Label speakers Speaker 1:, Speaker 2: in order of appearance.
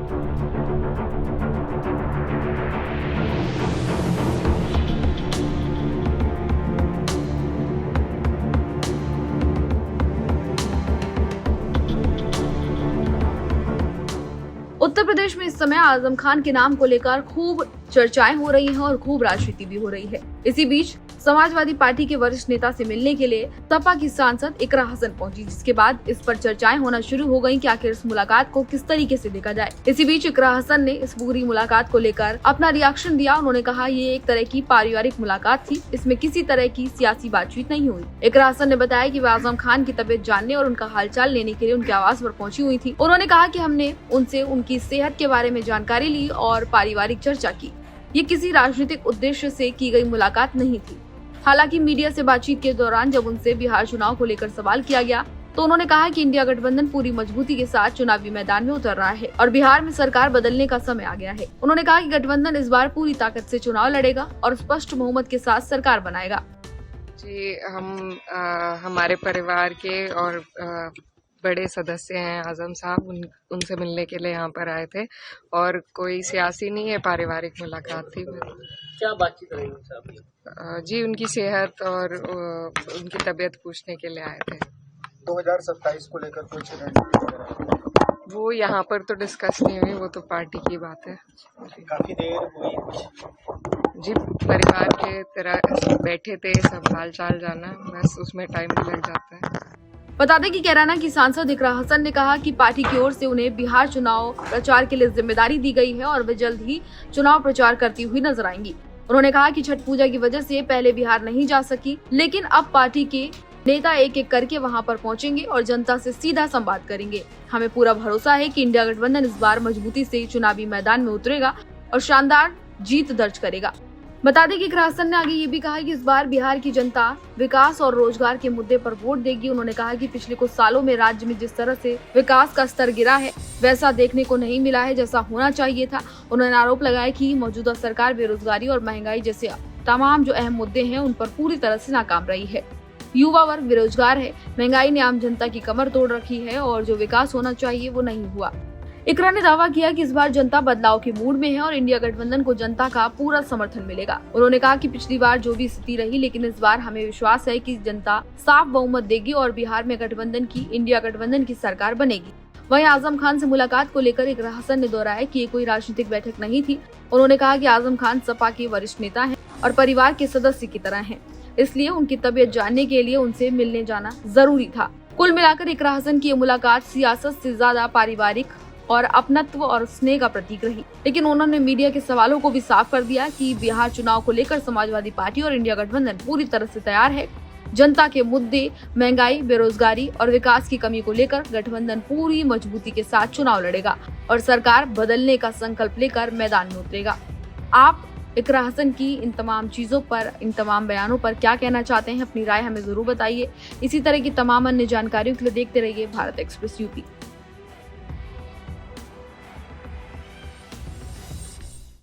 Speaker 1: उत्तर प्रदेश में इस समय आजम खान के नाम को लेकर खूब चर्चाएं हो रही हैं और खूब राजनीति भी हो रही है। इसी बीच समाजवादी पार्टी के वरिष्ठ नेता से मिलने के लिए सपा की सांसद इकरा हसन पहुंची, जिसके बाद इस पर चर्चाएं होना शुरू हो गईं कि आखिर इस मुलाकात को किस तरीके से देखा जाए। इसी बीच इकरा हसन ने इस पूरी मुलाकात को लेकर अपना रिएक्शन दिया। उन्होंने कहा, ये एक तरह की पारिवारिक मुलाकात थी, इसमें किसी तरह की सियासी बातचीत नहीं हुई। इकरा हसन ने बताया कि वे आजम खान की तबीयत जानने और उनका हालचाल लेने के लिए उनके आवास पर पहुंची हुई थी। उन्होंने कहा कि हमने उनसे उनकी सेहत के बारे में जानकारी ली और पारिवारिक चर्चा की। ये किसी राजनीतिक उद्देश्य से की गई मुलाकात नहीं थी। हालांकि मीडिया से बातचीत के दौरान जब उनसे बिहार चुनाव को लेकर सवाल किया गया तो उन्होंने कहा कि इंडिया गठबंधन पूरी मजबूती के साथ चुनावी मैदान में उतर रहा है और बिहार में सरकार बदलने का समय आ गया है। उन्होंने कहा कि गठबंधन इस बार पूरी ताकत से चुनाव लड़ेगा और स्पष्ट बहुमत के साथ सरकार बनाएगा।
Speaker 2: जी, हम हमारे परिवार के और बड़े सदस्य हैं आजम साहब, उनसे मिलने के लिए यहाँ पर आए थे और कोई सियासी नहीं है, पारिवारिक मुलाकात थी।
Speaker 3: क्या बातचीत रही उनसे आपकी?
Speaker 2: जी, उनकी सेहत और उनकी तबीयत पूछने के लिए आए थे।
Speaker 4: 2027 को लेकर कुछ रणनीति
Speaker 2: वो यहाँ पर तो डिस्कस नहीं हुई, वो तो पार्टी की बात है।
Speaker 4: काफी देर हुई।
Speaker 2: जी, परिवार के तरह बैठे थे, सब हाल चाल जाना, बस उसमें टाइम लग जाता है।
Speaker 1: बता दें कि कैराना की सांसद इकरा हसन ने कहा कि पार्टी की ओर से उन्हें बिहार चुनाव प्रचार के लिए जिम्मेदारी दी गई है और वे जल्द ही चुनाव प्रचार करती हुई नजर आएंगी। उन्होंने कहा कि छठ पूजा की वजह से पहले बिहार नहीं जा सकी, लेकिन अब पार्टी के नेता एक एक करके वहां पर पहुंचेंगे और जनता से सीधा संवाद करेंगे। हमें पूरा भरोसा है कि इंडिया गठबंधन इस बार मजबूती से चुनावी मैदान में उतरेगा और शानदार जीत दर्ज करेगा। बता दें कि इकरा हसन ने आगे ये भी कहा कि इस बार बिहार की जनता विकास और रोजगार के मुद्दे पर वोट देगी। उन्होंने कहा कि पिछले कुछ सालों में राज्य में जिस तरह से विकास का स्तर गिरा है वैसा देखने को नहीं मिला है जैसा होना चाहिए था। उन्होंने आरोप लगाया कि मौजूदा सरकार बेरोजगारी और महंगाई जैसे तमाम जो अहम मुद्दे हैं उन पर पूरी तरह से नाकाम रही है। युवा वर्ग बेरोजगार है, महंगाई ने आम जनता की कमर तोड़ रखी है और जो विकास होना चाहिए वो नहीं हुआ। इकरा ने दावा किया कि इस बार जनता बदलाव के मूड में है और इंडिया गठबंधन को जनता का पूरा समर्थन मिलेगा। उन्होंने कहा कि पिछली बार जो भी स्थिति रही, लेकिन इस बार हमें विश्वास है कि जनता साफ बहुमत देगी और बिहार में इंडिया गठबंधन की सरकार बनेगी। वहीं आजम खान से मुलाकात को लेकर इकरा हसन ने दोहराया कि ये कोई राजनीतिक बैठक नहीं थी। उन्होंने कहा कि आजम खान सपा के वरिष्ठ नेता हैं और परिवार के सदस्य की तरह हैं, इसलिए उनकी तबीयत जानने के लिए उनसे मिलने जाना जरूरी था। कुल मिलाकर इकरा हसन की ये मुलाकात सियासत से ज्यादा पारिवारिक और अपनत्व और स्नेह का प्रतीक रही, लेकिन उन्होंने मीडिया के सवालों को भी साफ कर दिया कि बिहार चुनाव को लेकर समाजवादी पार्टी और इंडिया गठबंधन पूरी तरह से तैयार है। जनता के मुद्दे, महंगाई, बेरोजगारी और विकास की कमी को लेकर गठबंधन पूरी मजबूती के साथ चुनाव लड़ेगा और सरकार बदलने का संकल्प लेकर मैदान में उतरेगा। आप इकरा हसन की इन तमाम चीजों पर, इन तमाम बयानों पर क्या कहना चाहते हैं? अपनी राय हमें जरूर बताइए। इसी तरह की तमाम अन्य जानकारियों के लिए देखते रहिए भारत एक्सप्रेस यूपी।